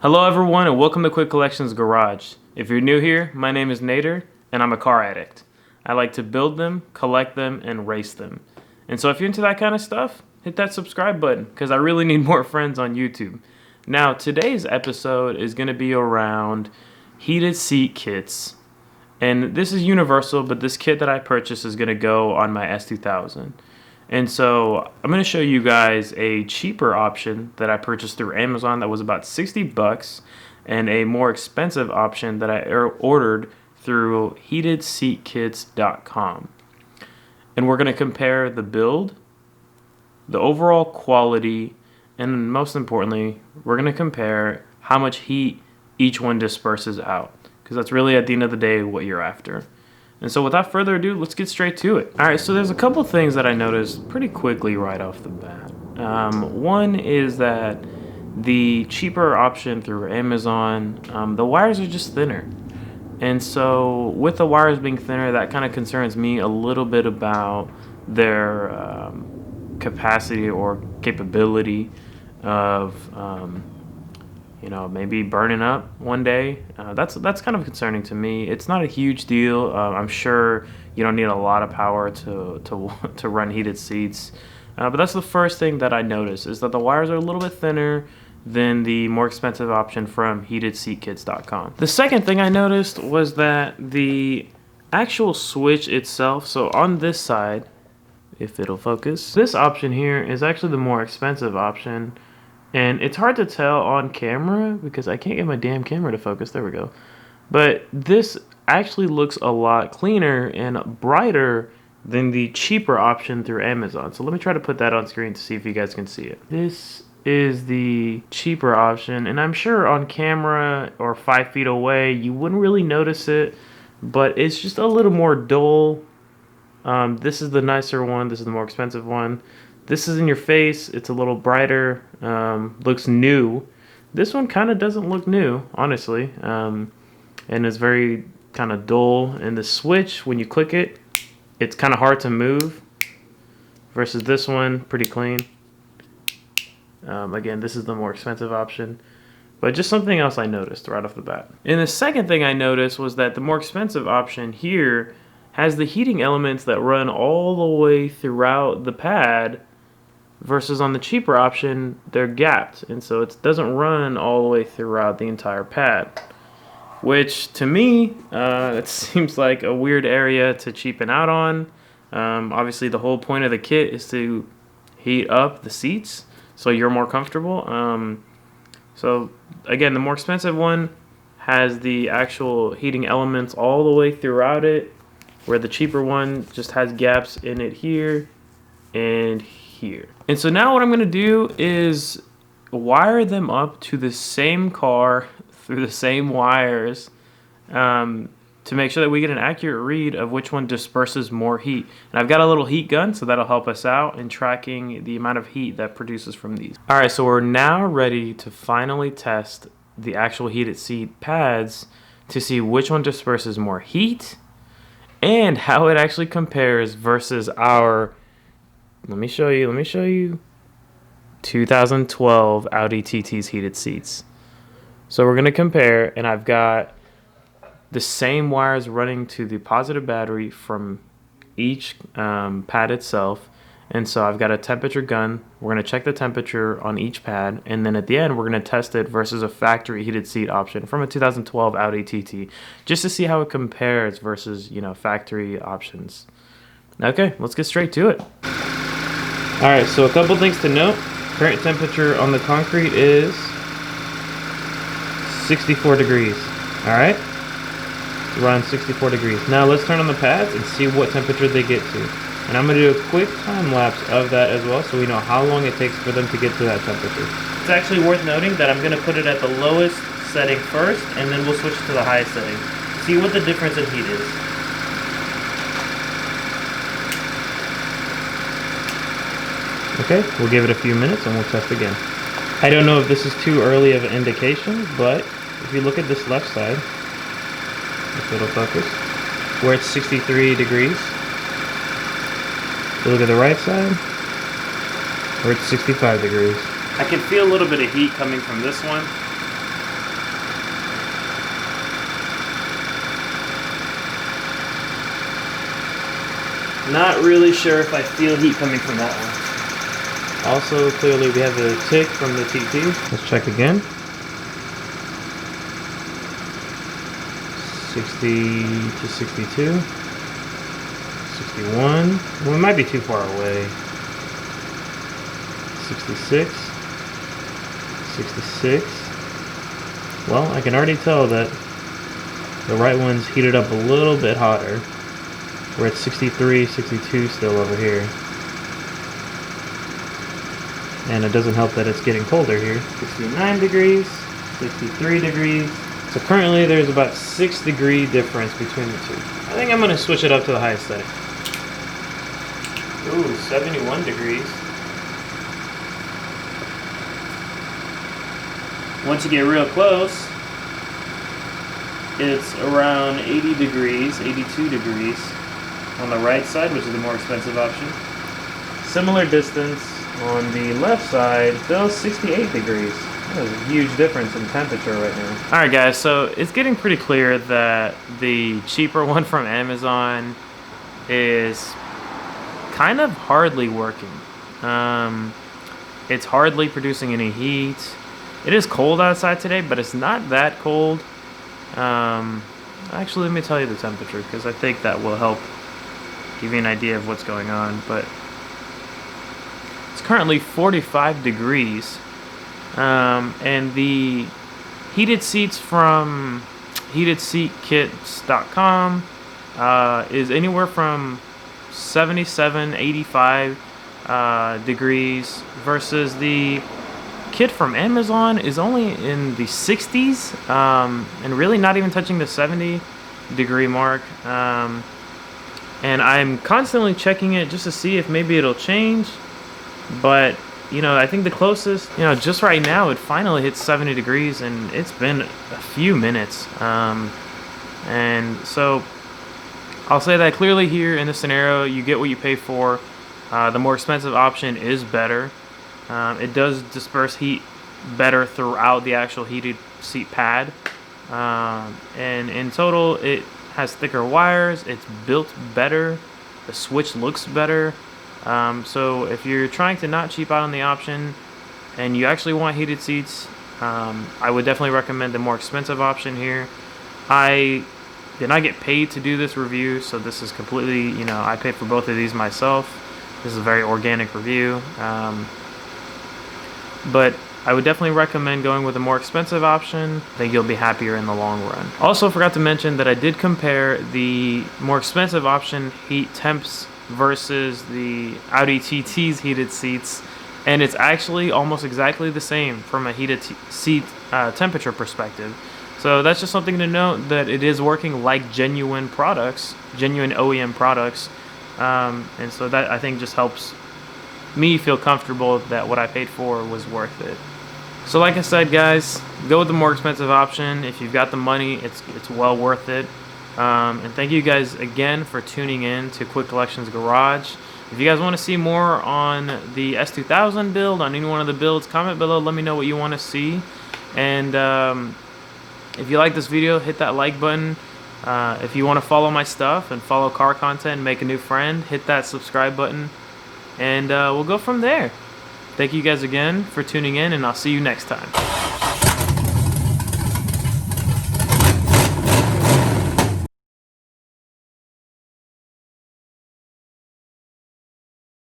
Hello everyone and welcome to QWK Collections Garage. If you're new here, my name is Nader and I'm a car addict. I like to build them, collect them, and race them. And so if you're into that kind of stuff, hit that subscribe button because I really need more friends on YouTube. Now today's episode is going to be around heated seat kits. And this is universal, but this kit that I purchased is going to go on my S2000. And so I'm going to show you guys a cheaper option that I purchased through Amazon that was about 60 bucks and a more expensive option that I ordered through heatedseatkits.com. And we're going to compare the build, the overall quality, and most importantly, we're going to compare how much heat each one disperses out, because that's really at the end of the day what you're after. And so without further ado, let's get straight to it. Alright, so there's a couple things that I noticed pretty quickly right off the bat. One is that the cheaper option through Amazon, the wires are just thinner. And so with the wires being thinner, that kind of concerns me a little bit about their capacity or capability of maybe burning up one day. That's kind of concerning to me. It's not a huge deal. I'm sure you don't need a lot of power to run heated seats. But that's the first thing that I noticed, is that the wires are a little bit thinner than the more expensive option from heatedseatkits.com. The second thing I noticed was that the actual switch itself, so on this side, if it'll focus, this option here is actually the more expensive option. And it's hard to tell on camera because I can't get my damn camera to focus. There we go. But this actually looks a lot cleaner and brighter than the cheaper option through Amazon. So let me try to put that on screen to see if you guys can see it. This is the cheaper option, and I'm sure on camera or 5 feet away you wouldn't really notice it, but it's just a little more dull. This is the nicer one. This is the more expensive one. This is in your face. It's a little brighter. Looks new. This one kind of doesn't look new, honestly. And it's very kind of dull. And the switch, when you click it, it's kind of hard to move. Versus this one, pretty clean. Again, this is the more expensive option. But just something else I noticed right off the bat. And the second thing I noticed was that the more expensive option here has the heating elements that run all the way throughout the pad, versus on the cheaper option, they're gapped, and so it doesn't run all the way throughout the entire pad. Which, to me, it seems like a weird area to cheapen out on. Obviously, the whole point of the kit is to heat up the seats so you're more comfortable. So, again, the more expensive one has the actual heating elements all the way throughout it, where the cheaper one just has gaps in it here and here. And so now what I'm going to do is wire them up to the same car through the same wires to make sure that we get an accurate read of which one disperses more heat. And I've got a little heat gun, so that'll help us out in tracking the amount of heat that produces from these. Alright, so we're now ready to finally test the actual heated seat pads to see which one disperses more heat and how it actually compares versus our, let me show you 2012 Audi TT's heated seats. So we're going to compare, and I've got the same wires running to the positive battery from each pad itself. And so I've got a temperature gun. We're going to check the temperature on each pad, and then at the end we're going to test it versus a factory heated seat option from a 2012 Audi TT, just to see how it compares versus, factory options. Okay, let's get straight to it. Alright, so a couple things to note. Current temperature on the concrete is 64 degrees. Alright? It's around 64 degrees. Now let's turn on the pads and see what temperature they get to. And I'm going to do a quick time lapse of that as well, so we know how long it takes for them to get to that temperature. It's actually worth noting that I'm going to put it at the lowest setting first, and then we'll switch to the highest setting. See what the difference in heat is. Okay, we'll give it a few minutes and we'll test again. I don't know if this is too early of an indication, but if you look at this left side, if it'll focus, where it's 63 degrees, you look at the right side, where it's 65 degrees. I can feel a little bit of heat coming from this one, Not really sure if I feel heat coming from that one. Also, clearly we have a tick from the TT. Let's check again. 60 to 62. 61. We might be too far away. 66. 66. Well, I can already tell that the right one's heated up a little bit hotter. We're at 63, 62 still over here. And it doesn't help that it's getting colder here. 69 degrees, 63 degrees. So currently there's about 6 degree difference between the two. I think I'm gonna switch it up to the highest setting. Ooh, 71 degrees. Once you get real close, it's around 80 degrees, 82 degrees on the right side, which is the more expensive option. Similar distance on the left side, still 68 degrees. There's a huge difference in temperature right now. Alright guys, so it's getting pretty clear that the cheaper one from Amazon is kind of hardly working. It's hardly producing any heat. It is cold outside today, but it's not that cold. Actually, let me tell you the temperature, because I think that will help give you an idea of what's going on. But it's currently 45 degrees. And the heated seats from heatedseatkits.com is anywhere from 77, 85 degrees versus the kit from Amazon is only in the 60s and really not even touching the 70 degree mark. And I'm constantly checking it just to see if maybe it'll change, but you know, I think the closest, you know, just right now it finally hit 70 degrees and it's been a few minutes. And so I'll say that clearly here in this scenario, you get what you pay for. The more expensive option is better. It does disperse heat better throughout the actual heated seat pad. And in total, it has thicker wires. It's built better. The switch looks better. So if you're trying to not cheap out on the option and you actually want heated seats, I would definitely recommend the more expensive option here. I did not get paid to do this review, so this is completely, you know, I paid for both of these myself. This is a very organic review. But I would definitely recommend going with a more expensive option. I think you'll be happier in the long run. Also forgot to mention that I did compare the more expensive option heat temps versus the Audi TT's heated seats, and it's actually almost exactly the same from a heated seat temperature perspective. So that's just something to note, that it is working like genuine products, genuine OEM products, and so that I think just helps me feel comfortable that what I paid for was worth it. So like I said, guys, go with the more expensive option. If you've got the money, it's well worth it. And thank you guys again for tuning in to Quick Collections Garage. If you guys want to see more on the S2000 build, on any one of the builds, comment below. Let me know what you want to see. And if you like this video, hit that like button. If you want to follow my stuff and follow car content and make a new friend, hit that subscribe button. And we'll go from there. Thank you guys again for tuning in, and I'll see you next time.